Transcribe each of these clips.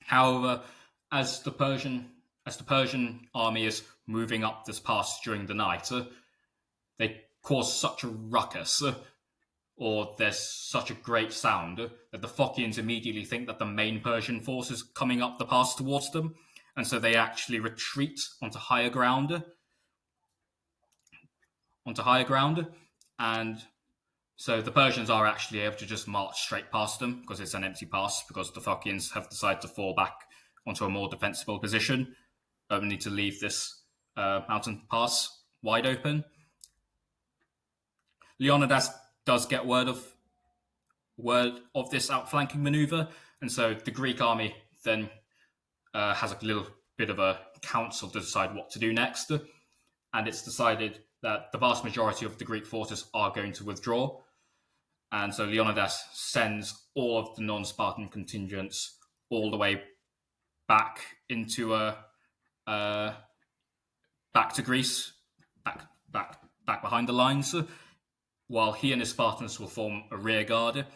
However, as the Persian army is moving up this pass during the night, they cause such a ruckus, or there's such a great sound that the Phocians immediately think that the main Persian force is coming up the pass towards them, and so they actually retreat onto higher ground. And so the Persians are actually able to just march straight past them because it's an empty pass, because the Phocians have decided to fall back onto a more defensible position, only to leave this mountain pass wide open. Leonidas does get word of this outflanking maneuver, and so the Greek army then has a little bit of a council to decide what to do next, and it's decided that the vast majority of the Greek forces are going to withdraw, and so Leonidas sends all of the non-Spartan contingents all the way back into back to Greece, back behind the lines, while he and his Spartans will form a rear guard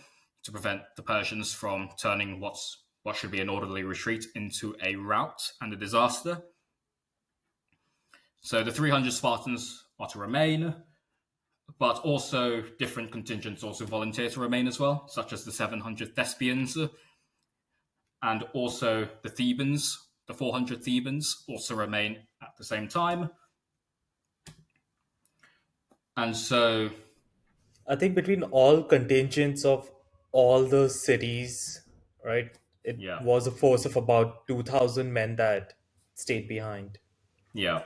to prevent the Persians from turning what should be an orderly retreat into a rout and a disaster. So the 300 Spartans are to remain, but also different contingents also volunteer to remain as well, such as the 700 Thespians, and also the Thebans, the 400 Thebans also remain at the same time. And so I think between all contingents of all the cities, right, it yeah, was a force of about 2,000 men that stayed behind. yeah.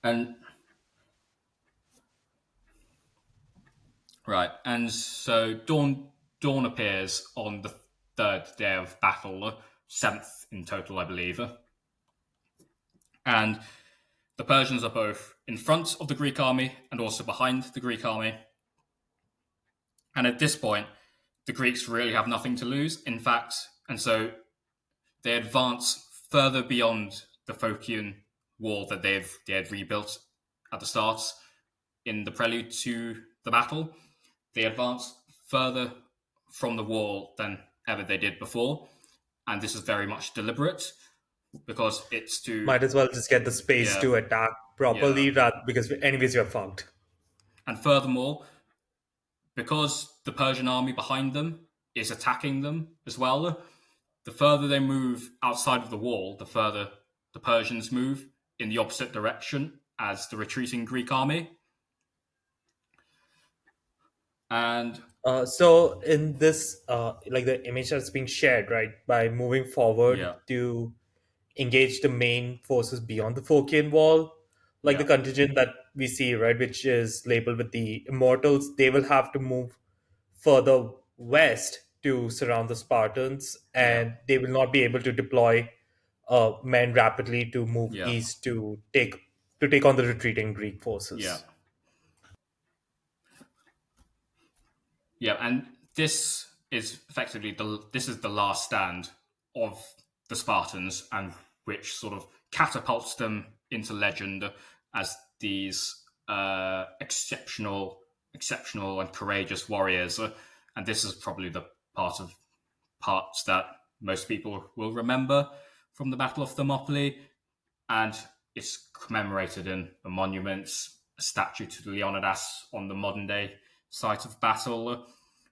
And right, and so dawn appears on the third day of battle, seventh in total, I believe. And the Persians are both in front of the Greek army and also behind the Greek army. And at this point, the Greeks really have nothing to lose, in fact, and so they advance further beyond the Phocian wall that they had rebuilt at the start in the prelude to the battle. They advance further from the wall than ever they did before, and this is very much deliberate because it's to Might as well just get the space yeah to attack yeah, properly, because anyways you're fucked. and furthermore, because the Persian army behind them is attacking them as well, the further they move outside of the wall, the further the Persians move in the opposite direction as the retreating Greek army. And So in this, like the image that's being shared, right, by moving forward yeah, to engage the main forces beyond the Phocian wall, like the yeah, contingent that we see, right, which is labeled with the immortals, they will have to move further west to surround the Spartans, yeah, and they will not be able to deploy men rapidly to move yeah, east to take on the retreating Greek yeah, forces. yeah. And this is effectively this is the last stand of the Spartans, and which sort of catapults them into legend as these exceptional and courageous warriors. And this is probably the parts that most people will remember from the Battle of Thermopylae, and it's commemorated in the monuments, a statue to Leonidas on the modern day site of battle.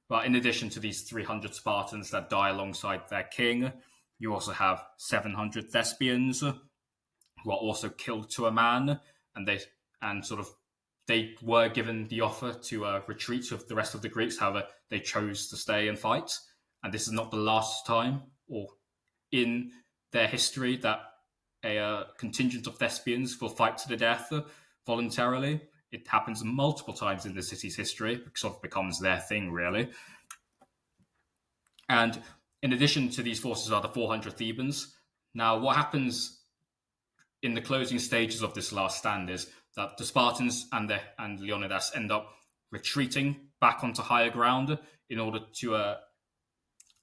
But in addition to these 300 Spartans that die alongside their king, you also have 700 Thespians who are also killed to a man, and they were given the offer to retreat with the rest of the Greeks. However, they chose to stay and fight, and this is not the last time or in their history that a contingent of Thespians will fight to the death voluntarily. It happens multiple times in the city's history. It sort of becomes their thing, really. And in addition to these forces are the 400 Thebans. Now, what happens in the closing stages of this last stand is that the Spartans and Leonidas end up retreating back onto higher ground in order to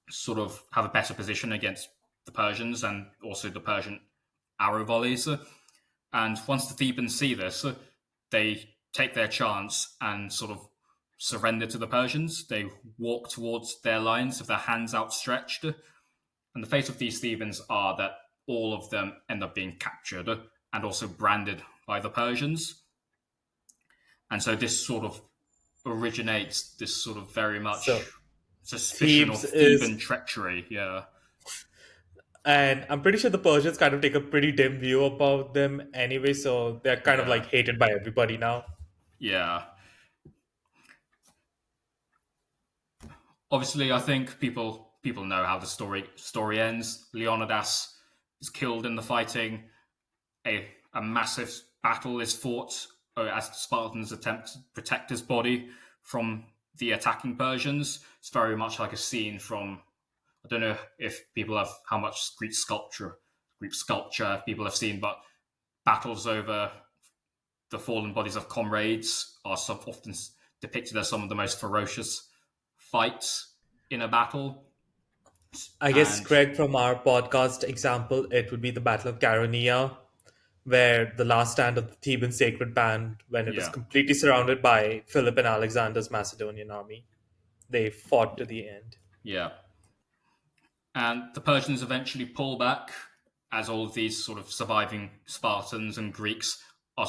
sort of have a better position against the Persians and also the Persian arrow volleys. And once the Thebans see this, they take their chance and sort of surrender to the Persians. They walk towards their lines with their hands outstretched. And the fate of these Thebans are that all of them end up being captured and also branded by the Persians. And so this sort of originates this sort of very much So suspicion of Thebes is, Theban treachery. Yeah, and I'm pretty sure the Persians kind of take a pretty dim view about them anyway, so they're kind of yeah, like hated by everybody now. yeah. Obviously, I think people know how the story ends. Leonidas is killed in the fighting. A massive battle is fought as the Spartans attempt to protect his body from the attacking Persians. It's very much like a scene from, I don't know if people have how much Greek sculpture people have seen, but battles over the fallen bodies of comrades are often depicted as some of the most ferocious fights in a battle. I guess, And Greg, from our podcast example, it would be the Battle of Charonia, where the last stand of the Theban sacred band, when it was yeah, completely surrounded by Philip and Alexander's Macedonian army, they fought to the end. yeah. And the Persians eventually pull back as all of these sort of surviving Spartans and Greeks are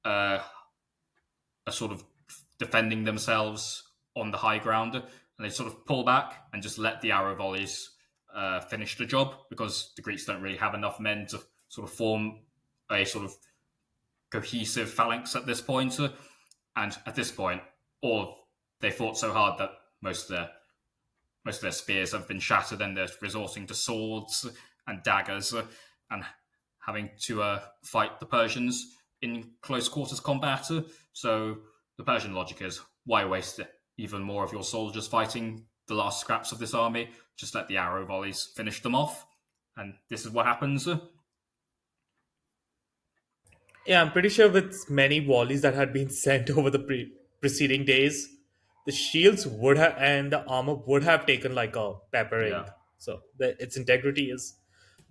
uh, sort of defending themselves on the high ground, and they sort of pull back and just let the arrow volleys finish the job because the Greeks don't really have enough men to sort of form a sort of cohesive phalanx at this point. And at this point, all they fought so hard that most of their spears have been shattered, and they're resorting to swords and daggers and having to fight the Persians in close quarters combat. So the Persian logic is, why waste even more of your soldiers fighting the last scraps of this army? Just let the arrow volleys finish them off. And this is what happens. Yeah, I'm pretty sure with many volleys that had been sent over the preceding days, the shields would have and the armor would have taken like a peppering. Yeah. So its integrity is.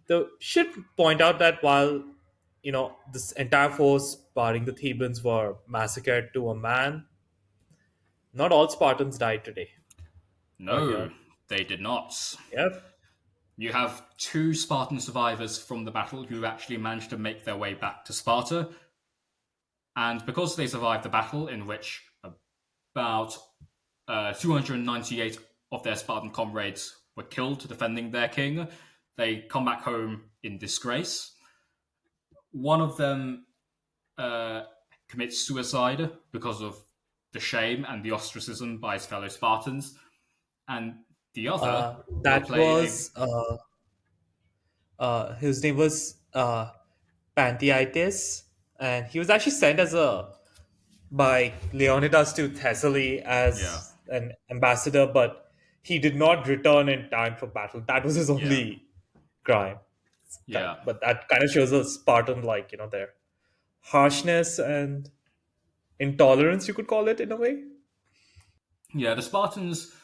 Though should point out that while this entire force, barring the Thebans, were massacred to a man, not all Spartans died today or No, here. they did not. Yep. You have two Spartan survivors from the battle who actually managed to make their way back to Sparta. And because they survived the battle, in which about 298 of their Spartan comrades were killed defending their king, they come back home in disgrace. One of them uh, commits suicide because of the shame and the ostracism by his fellow Spartans, and the other will That play a was his name was Pantheatis, and he was actually sent as a by Leonidas to Thessaly yeah, as an ambassador, but he did not return in time for battle. That was his yeah, only crime. yeah, But that kind of shows a Spartan, like, their harshness and intolerance, you could call it in a way. yeah. The Spartans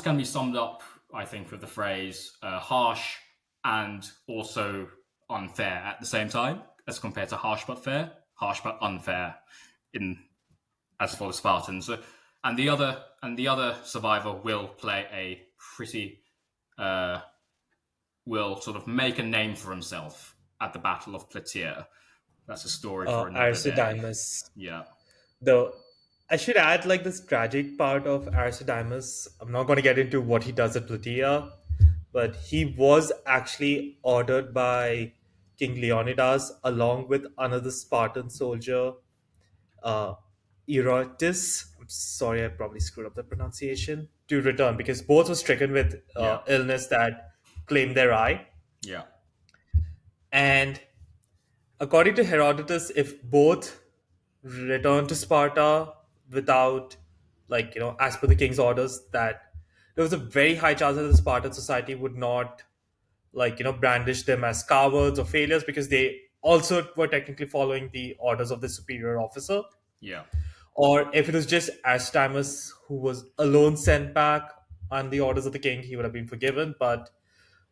can be summed up, I think, with the phrase harsh and also unfair at the same time, as compared to harsh but unfair in as for the Spartans. And the other survivor will play a pretty will sort of make a name for himself at the Battle of Plataea. That's a story for another day. Aristodemus. Yeah, Though I should add, like, this tragic part of Aristodemus. I'm not going to get into what he does at Plataea, but he was actually ordered by King Leonidas along with another Spartan soldier, uh, Erotus. I'm sorry, I probably screwed up the pronunciation. To return because both were stricken with yeah, illness that claimed their eye. yeah, And according to Herodotus, if both returned to Sparta without, like, as per the king's orders, that there was a very high chance that the Spartan society would not, like, brandish them as cowards or failures because they also were technically following the orders of the superior officer. yeah, Or if it was just Ashtamus who was alone sent back on the orders of the king, he would have been forgiven. But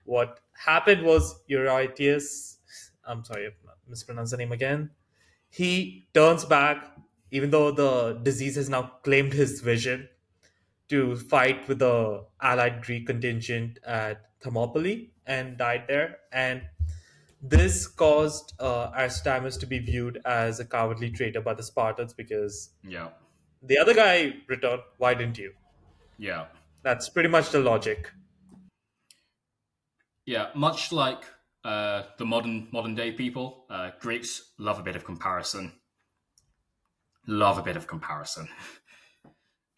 what happened was Eurytius, I'm sorry, I mispronounced the name again. He turns back. even though the disease has now claimed his vision to fight with the allied Greek contingent at Thermopylae and died there. And this caused Aristodemus to be viewed as a cowardly traitor by the Spartans because Yeah. the other guy returned. Why didn't you? Yeah. That's pretty much the logic. Yeah. Much like the modern day people, Greeks love a bit of comparison. Love a bit of comparison.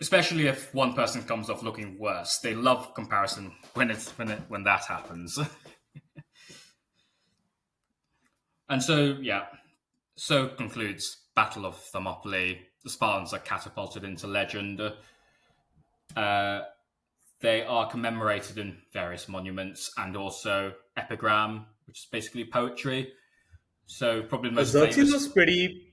Especially if one person comes off looking worse. They love comparison when that happens. And so yeah, so concludes Battle of Thermopylae. The Spartans are catapulted into legend. Uh, they are commemorated in various monuments and also epigram, which is basically poetry. So probably the most Xerxes was famous. pretty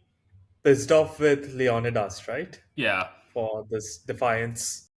pissed off with Leonidas, right? Yeah, For this defiance.